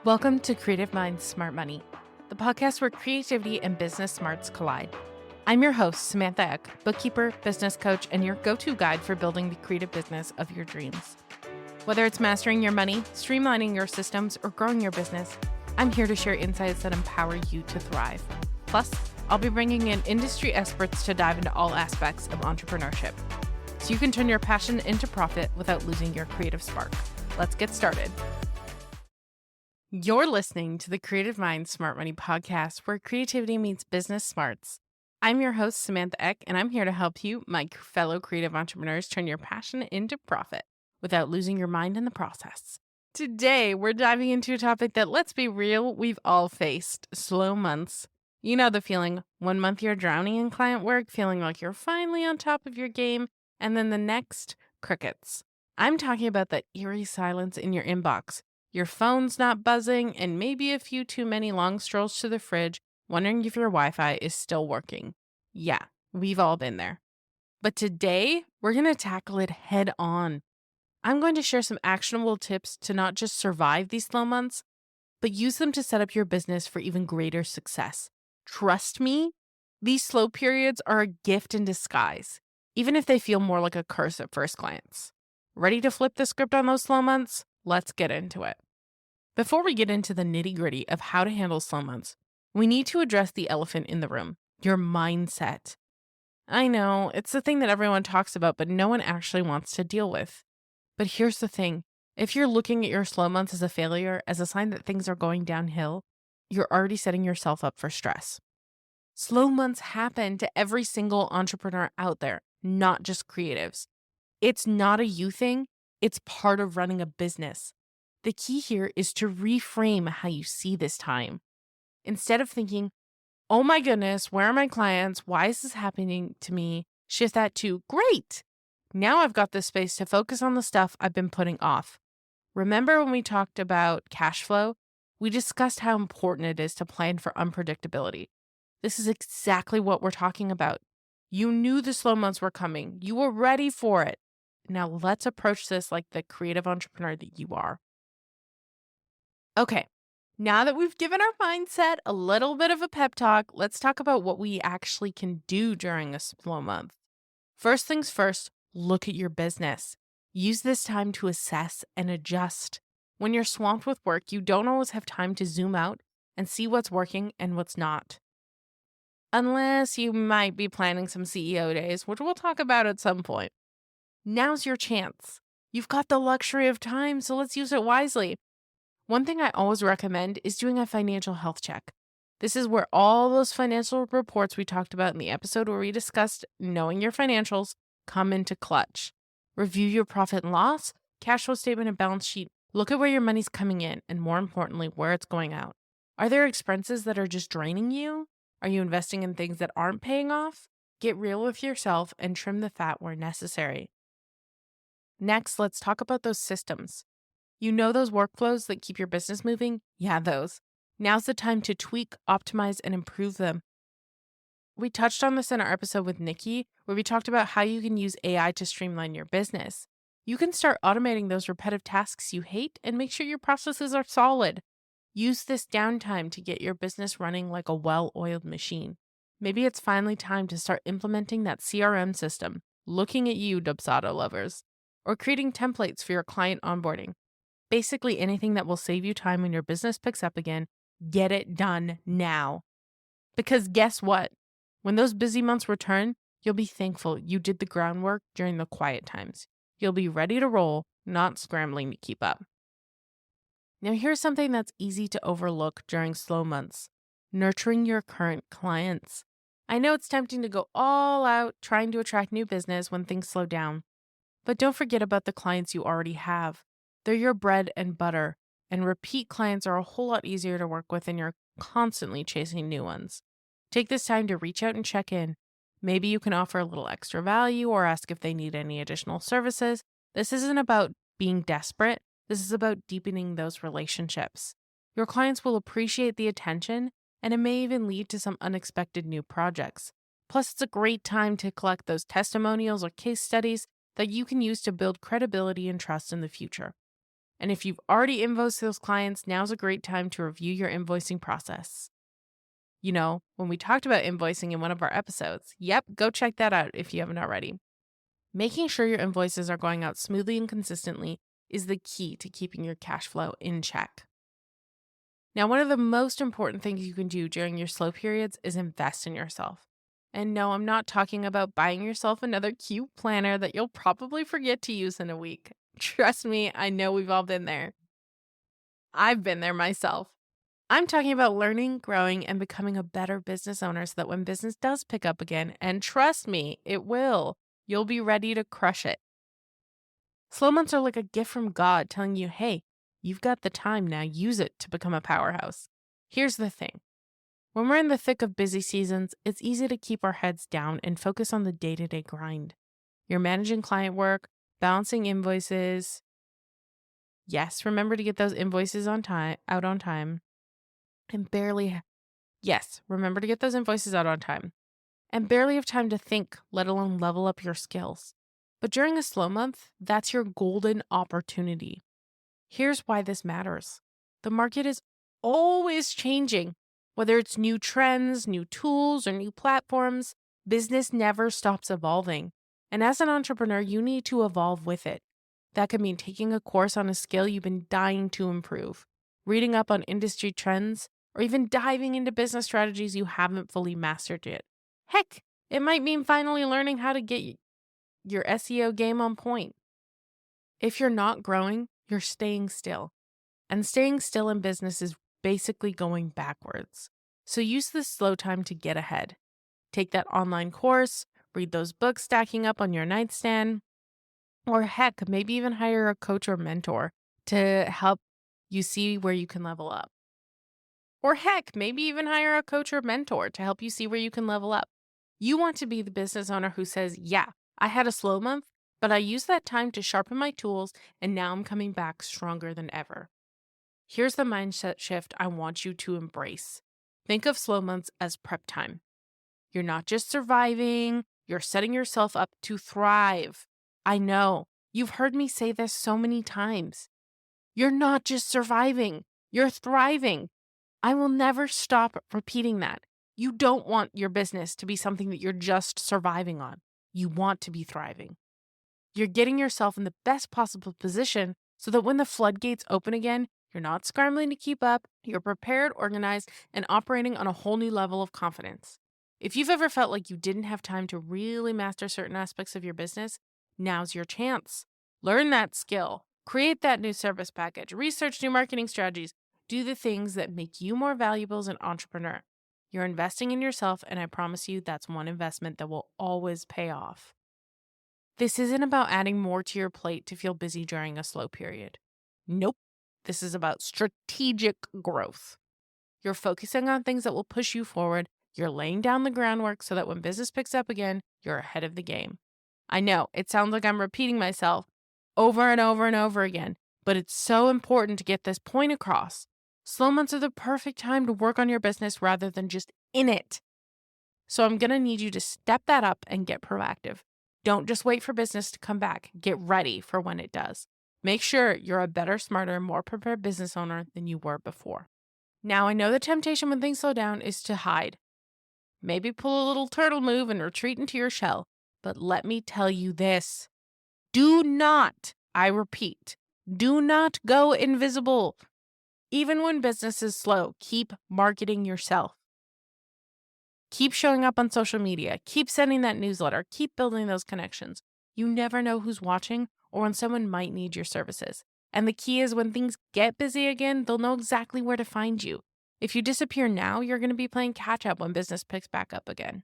Welcome to Creative Minds Smart Money, the podcast where creativity and business smarts collide. I'm your host, Samantha Eck, bookkeeper, business coach, and your go-to guide for building the creative business of your dreams. Whether it's mastering your money, streamlining your systems, or growing your business, I'm here to share insights that empower you to thrive. Plus, I'll be bringing in industry experts to dive into all aspects of entrepreneurship, so you can turn your passion into profit without losing your creative spark. Let's get started. You're listening to the Creative Minds Smart Money podcast, where creativity meets business smarts. I'm your host, Samantha Eck, and I'm here to help you, my fellow creative entrepreneurs, turn your passion into profit without losing your mind in the process. Today, we're diving into a topic that, let's be real, we've all faced: slow months. You know the feeling: 1 month you're drowning in client work, feeling like you're finally on top of your game, and then the next, crickets. I'm talking about that eerie silence in your inbox. Your phone's not buzzing, and maybe a few too many long strolls to the fridge, wondering if your Wi-Fi is still working. Yeah, we've all been there. But today, we're going to tackle it head on. I'm going to share some actionable tips to not just survive these slow months, but use them to set up your business for even greater success. Trust me, these slow periods are a gift in disguise, even if they feel more like a curse at first glance. Ready to flip the script on those slow months? Let's get into it. Before we get into the nitty-gritty of how to handle slow months, we need to address the elephant in the room: your mindset. I know, it's the thing that everyone talks about, but no one actually wants to deal with. But here's the thing: if you're looking at your slow months as a failure, as a sign that things are going downhill, you're already setting yourself up for stress. Slow months happen to every single entrepreneur out there, not just creatives. It's not a you thing, it's part of running a business. The key here is to reframe how you see this time. Instead of thinking, oh my goodness, where are my clients? Why is this happening to me? Shift that to, great! Now I've got the space to focus on the stuff I've been putting off. Remember when we talked about cash flow? We discussed how important it is to plan for unpredictability. This is exactly what we're talking about. You knew the slow months were coming. You were ready for it. Now let's approach this like the creative entrepreneur that you are. Okay, now that we've given our mindset a little bit of a pep talk, let's talk about what we actually can do during a slow month. First things first, look at your business. Use this time to assess and adjust. When you're swamped with work, you don't always have time to zoom out and see what's working and what's not. Unless you might be planning some CEO days, which we'll talk about at some point. Now's your chance. You've got the luxury of time, so let's use it wisely. One thing I always recommend is doing a financial health check. This is where all those financial reports we talked about in the episode where we discussed knowing your financials come into clutch. Review your profit and loss, cash flow statement, and balance sheet. Look at where your money's coming in, and more importantly, where it's going out. Are there expenses that are just draining you? Are you investing in things that aren't paying off? Get real with yourself and trim the fat where necessary. Next, let's talk about those systems. You know those workflows that keep your business moving? Yeah, those. Now's the time to tweak, optimize, and improve them. We touched on this in our episode with Nikki, where we talked about how you can use AI to streamline your business. You can start automating those repetitive tasks you hate and make sure your processes are solid. Use this downtime to get your business running like a well-oiled machine. Maybe it's finally time to start implementing that CRM system, looking at you, Dubsado lovers, or creating templates for your client onboarding. Basically anything that will save you time when your business picks up again. Get it done now. Because guess what? When those busy months return, you'll be thankful you did the groundwork during the quiet times. You'll be ready to roll, not scrambling to keep up. Now here's something that's easy to overlook during slow months: nurturing your current clients. I know it's tempting to go all out trying to attract new business when things slow down, but don't forget about the clients you already have. They're your bread and butter, and repeat clients are a whole lot easier to work with, and you're constantly chasing new ones. Take this time to reach out and check in. Maybe you can offer a little extra value or ask if they need any additional services. This isn't about being desperate. This is about deepening those relationships. Your clients will appreciate the attention, and it may even lead to some unexpected new projects. Plus, it's a great time to collect those testimonials or case studies that you can use to build credibility and trust in the future. And if you've already invoiced those clients, now's a great time to review your invoicing process. You know, when we talked about invoicing in one of our episodes, yep, go check that out if you haven't already. Making sure your invoices are going out smoothly and consistently is the key to keeping your cash flow in check. Now, one of the most important things you can do during your slow periods is invest in yourself. And no, I'm not talking about buying yourself another cute planner that you'll probably forget to use in a week. Trust me, I know we've all been there. I've been there myself. I'm talking about learning, growing, and becoming a better business owner so that when business does pick up again, and trust me, it will, you'll be ready to crush it. Slow months are like a gift from God telling you, hey, you've got the time now, use it to become a powerhouse. Here's the thing. When we're in the thick of busy seasons, it's easy to keep our heads down and focus on the day-to-day grind. You're managing client work, balancing invoices. Yes, remember to get those invoices out on time. Remember to get those invoices out on time. And barely have time to think, let alone level up your skills. But during a slow month, that's your golden opportunity. Here's why this matters. The market is always changing. Whether it's new trends, new tools, or new platforms, business never stops evolving. And as an entrepreneur, you need to evolve with it. That could mean taking a course on a skill you've been dying to improve, reading up on industry trends, or even diving into business strategies you haven't fully mastered yet. Heck, it might mean finally learning how to get your SEO game on point. If you're not growing, you're staying still. And staying still in business is basically going backwards. So use this slow time to get ahead. Take that online course, read those books stacking up on your nightstand, or heck, maybe even hire a coach or mentor to help you see where you can level up. Or heck, maybe even hire a coach or mentor to help you see where you can level up. You want to be the business owner who says, yeah, I had a slow month, but I used that time to sharpen my tools, and now I'm coming back stronger than ever. Here's the mindset shift I want you to embrace. Think of slow months as prep time. You're not just surviving, you're setting yourself up to thrive. I know, you've heard me say this so many times. You're not just surviving, you're thriving. I will never stop repeating that. You don't want your business to be something that you're just surviving on. You want to be thriving. You're getting yourself in the best possible position so that when the floodgates open again, you're not scrambling to keep up, you're prepared, organized, and operating on a whole new level of confidence. If you've ever felt like you didn't have time to really master certain aspects of your business, now's your chance. Learn that skill, create that new service package, research new marketing strategies, do the things that make you more valuable as an entrepreneur. You're investing in yourself, and I promise you that's one investment that will always pay off. This isn't about adding more to your plate to feel busy during a slow period. Nope. This is about strategic growth. You're focusing on things that will push you forward. You're laying down the groundwork so that when business picks up again, you're ahead of the game. I know it sounds like I'm repeating myself over and over and over again, but it's so important to get this point across. Slow months are the perfect time to work on your business rather than just in it. So I'm going to need you to step that up and get proactive. Don't just wait for business to come back. Get ready for when it does. Make sure you're a better, smarter, more prepared business owner than you were before. Now, I know the temptation when things slow down is to hide. Maybe pull a little turtle move and retreat into your shell. But let me tell you this. Do not, I repeat, do not go invisible. Even when business is slow, keep marketing yourself. Keep showing up on social media. Keep sending that newsletter. Keep building those connections. You never know who's watching or when someone might need your services. And the key is when things get busy again, they'll know exactly where to find you. If you disappear now, you're going to be playing catch up when business picks back up again.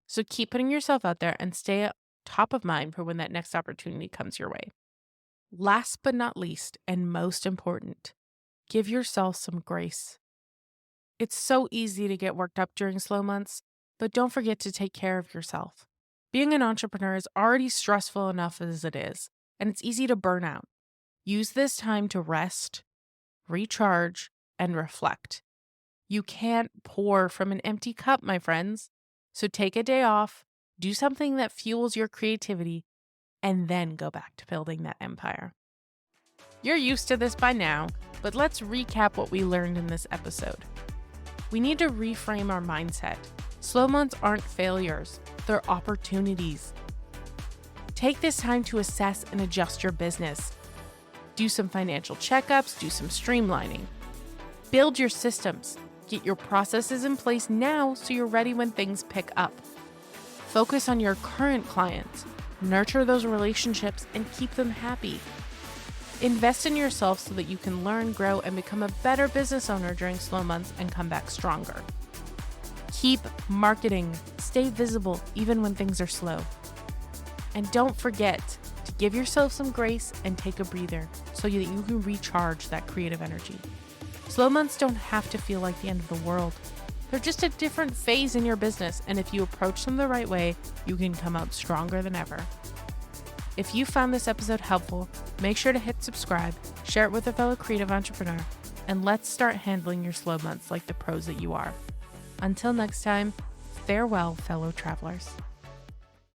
So keep putting yourself out there and stay top of mind for when that next opportunity comes your way. Last but not least, and most important, give yourself some grace. It's so easy to get worked up during slow months, but don't forget to take care of yourself. Being an entrepreneur is already stressful enough as it is, and it's easy to burn out. Use this time to rest, recharge, and reflect. You can't pour from an empty cup, my friends. So take a day off, do something that fuels your creativity, and then go back to building that empire. You're used to this by now, but let's recap what we learned in this episode. We need to reframe our mindset. Slow months aren't failures, they're opportunities. Take this time to assess and adjust your business. Do some financial checkups, do some streamlining. Build your systems. Get your processes in place now so you're ready when things pick up. Focus on your current clients. Nurture those relationships and keep them happy. Invest in yourself so that you can learn, grow, and become a better business owner during slow months and come back stronger. Keep marketing. Stay visible even when things are slow. And don't forget to give yourself some grace and take a breather so that you can recharge that creative energy. Slow months don't have to feel like the end of the world. They're just a different phase in your business, and if you approach them the right way, you can come out stronger than ever. If you found this episode helpful, make sure to hit subscribe, share it with a fellow creative entrepreneur, and let's start handling your slow months like the pros that you are. Until next time, farewell, fellow travelers.